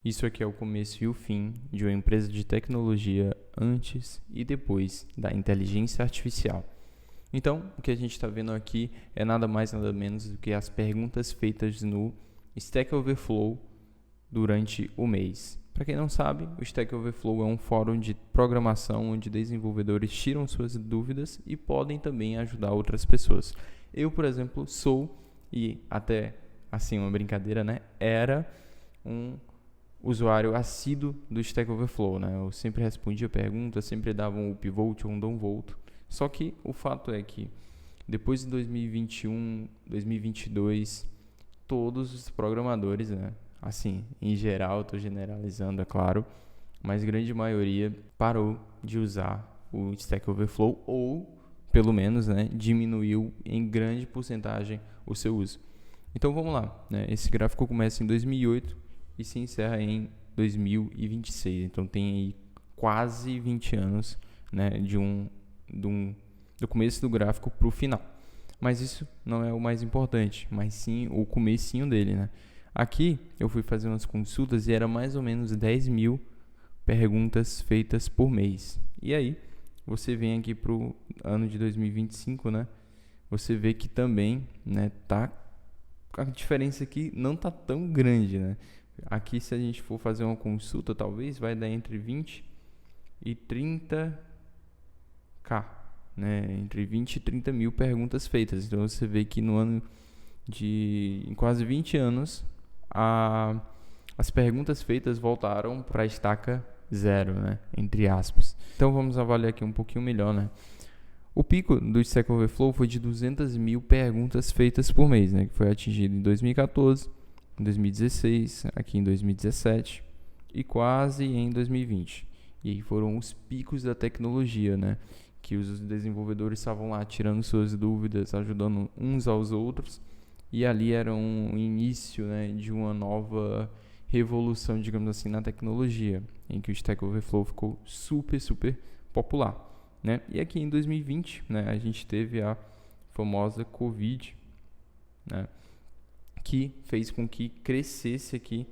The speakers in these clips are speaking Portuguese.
Isso aqui é o começo e o fim de uma empresa de tecnologia antes e depois da inteligência artificial. Então, o que a gente está vendo aqui é nada mais nada menos do que as perguntas feitas no Stack Overflow durante o mês. Para quem não sabe, o Stack Overflow é um fórum de programação onde desenvolvedores tiram suas dúvidas e podem também ajudar outras pessoas. Eu, por exemplo, sou, e até assim uma brincadeira, né, era um usuário assíduo do Stack Overflow, né? Eu sempre respondia perguntas, sempre dava um upvote ou um downvote. Só que o fato é que depois de 2021, 2022, todos os programadores, né? Assim, em geral, estou generalizando, é claro, mas a grande maioria parou de usar o Stack Overflow ou, pelo menos, né, diminuiu em grande porcentagem o seu uso. Então vamos lá, né? Esse gráfico começa em 2008 e se encerra em 2026. Então tem aí quase 20 anos, né, do começo do gráfico para o final. Mas isso não é o mais importante, mas sim o comecinho dele, né? Aqui eu fui fazer umas consultas e era mais ou menos 10 mil perguntas feitas por mês. E aí, você vem aqui para o ano de 2025, né? Você vê que também, né, a diferença aqui não tá tão grande, né? Aqui, se a gente for fazer uma consulta, talvez vai dar entre 20 e 30k, né? Entre 20 e 30 mil perguntas feitas. Então você vê que no ano em quase 20 anos, as perguntas feitas voltaram para a estaca zero, né? Entre aspas. Então vamos avaliar aqui um pouquinho melhor, né? O pico do Stack Overflow foi de 200 mil perguntas feitas por mês, né? Que foi atingido em 2014, em 2016, aqui em 2017 e quase em 2020. E aí foram os picos da tecnologia, né? Que os desenvolvedores estavam lá tirando suas dúvidas, ajudando uns aos outros. E ali era um início, né, de uma nova revolução, digamos assim, na tecnologia, em que o Stack Overflow ficou super, super popular, né? E aqui em 2020, né, a gente teve a famosa Covid, né, que fez com que crescesse aqui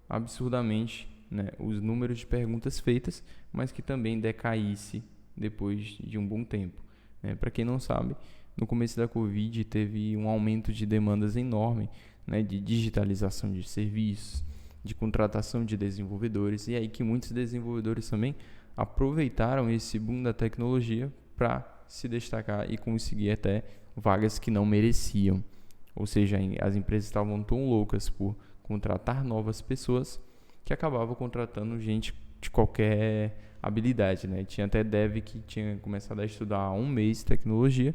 absurdamente, né, os números de perguntas feitas, mas que também decaísse depois de um bom tempo, né? Para quem não sabe, no começo da Covid teve um aumento de demandas enorme, né, de digitalização de serviços, de contratação de desenvolvedores, e aí que muitos desenvolvedores também aproveitaram esse boom da tecnologia para se destacar e conseguir até vagas que não mereciam. Ou seja, as empresas estavam tão loucas por contratar novas pessoas que acabavam contratando gente de qualquer habilidade, né? Tinha até dev que tinha começado a estudar há um mês tecnologia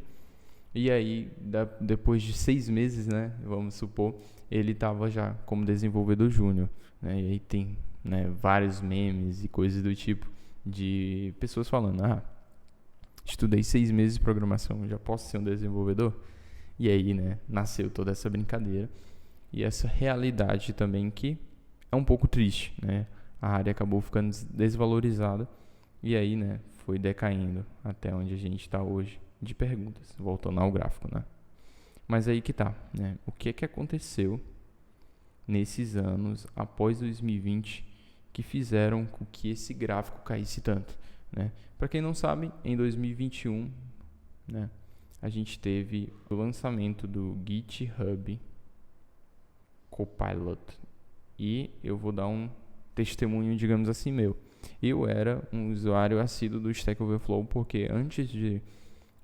e aí, depois de 6 meses, né, vamos supor, ele estava já como desenvolvedor júnior, né? E aí tem, né, vários memes e coisas do tipo de pessoas falando: estudei 6 meses de programação, já posso ser um desenvolvedor? E aí, né, nasceu toda essa brincadeira e essa realidade também que é um pouco triste, né? A área acabou ficando desvalorizada e aí, né, foi decaindo até onde a gente está hoje de perguntas, voltando ao gráfico, né? Mas aí que tá, né? O que aconteceu nesses anos após 2020 que fizeram com que esse gráfico caísse tanto, né? Para quem não sabe, em 2021, né, a gente teve o lançamento do GitHub Copilot. E eu vou dar um testemunho, digamos assim, meu. Eu era um usuário assíduo do Stack Overflow porque antes de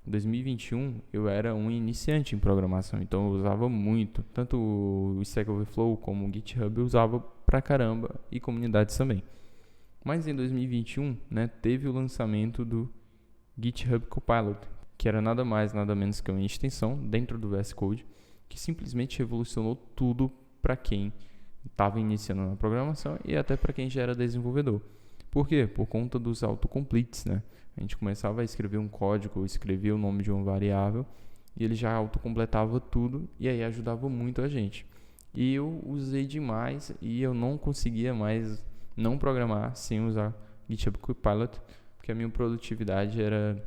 2021 eu era um iniciante em programação, então eu usava muito, tanto o Stack Overflow como o GitHub eu usava pra caramba e comunidades também. Mas em 2021, né, teve o lançamento do GitHub Copilot, que era nada mais, nada menos que uma extensão dentro do VS Code, que simplesmente revolucionou tudo para quem estava iniciando na programação e até para quem já era desenvolvedor. Por quê? Por conta dos autocompletes, né? A gente começava a escrever um código, ou escrever o nome de uma variável, e ele já autocompletava tudo, e aí ajudava muito a gente. E eu usei demais, e eu não conseguia mais não programar sem usar GitHub Copilot, porque a minha produtividade era,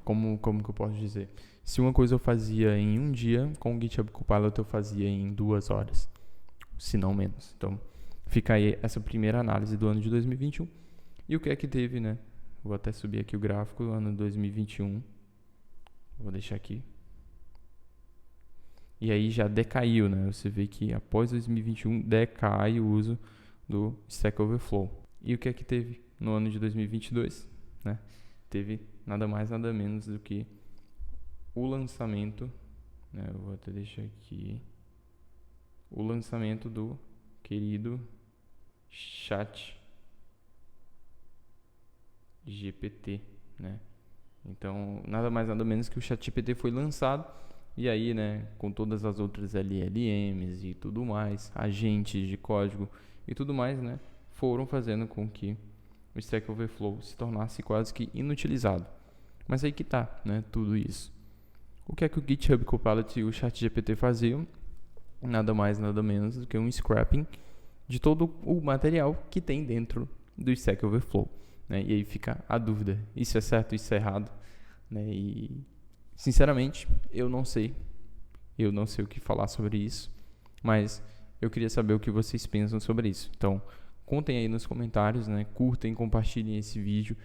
como que eu posso dizer? Se uma coisa eu fazia em um dia, com o GitHub Copilot eu fazia em 2 horas, se não menos. Então, fica aí essa primeira análise do ano de 2021. E o que é que teve, né? Vou até subir aqui o gráfico do ano 2021. Vou deixar aqui. E aí já decaiu, né? Você vê que após 2021 decai o uso do Stack Overflow. E o que é que teve no ano de 2022, né? Teve nada mais, nada menos do que o lançamento, né? Eu vou até deixar aqui o lançamento do querido Chat GPT, né? Então, nada mais, nada menos que o Chat GPT foi lançado. E aí, né, com todas as outras LLMs e tudo mais, agentes de código e tudo mais, né, foram fazendo com que o Stack Overflow se tornasse quase que inutilizado. Mas aí que tá, né, tudo isso. O que é que o GitHub Copilot e o ChatGPT faziam? Nada mais, nada menos do que um scrapping de todo o material que tem dentro do Stack Overflow, né? E aí fica a dúvida, isso é certo, isso é errado, né? E sinceramente, eu não sei o que falar sobre isso, mas eu queria saber o que vocês pensam sobre isso. Então, contem aí nos comentários, né? Curtem, compartilhem esse vídeo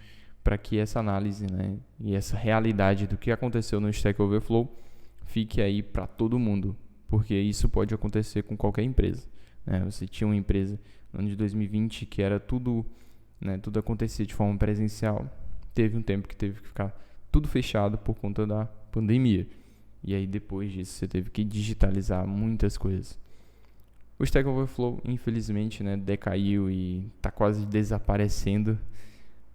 para que essa análise, né, e essa realidade do que aconteceu no Stack Overflow fique aí para todo mundo, porque isso pode acontecer com qualquer empresa, né? Você tinha uma empresa no ano de 2020 que era tudo, né, tudo acontecia de forma presencial. Teve um tempo que teve que ficar tudo fechado por conta da pandemia. E aí depois disso você teve que digitalizar muitas coisas. O Stack Overflow, infelizmente, né, decaiu e está quase desaparecendo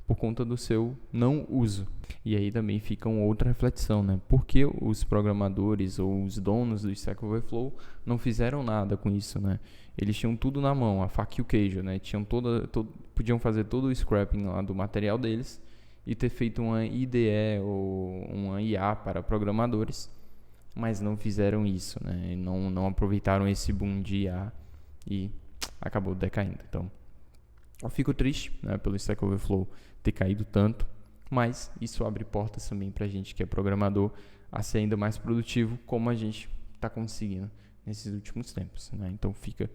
por conta do seu não uso. E aí também fica uma outra reflexão, né? Por que os programadores ou os donos do Stack Overflow não fizeram nada com isso, né? Eles tinham tudo na mão, a faca e o queijo, né? Podiam fazer todo o scrapping lá do material deles e ter feito uma IDE ou uma IA para programadores, mas não fizeram isso, né? Não aproveitaram esse boom de IA e acabou decaindo. Então, eu fico triste, né, pelo Stack Overflow ter caído tanto, mas isso abre portas também para a gente que é programador a ser ainda mais produtivo, como a gente está conseguindo nesses últimos tempos, né? Então fica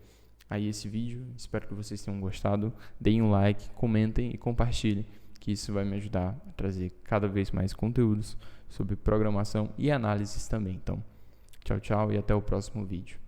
aí esse vídeo, espero que vocês tenham gostado, deem um like, comentem e compartilhem, que isso vai me ajudar a trazer cada vez mais conteúdos sobre programação e análises também. Então, tchau, tchau e até o próximo vídeo.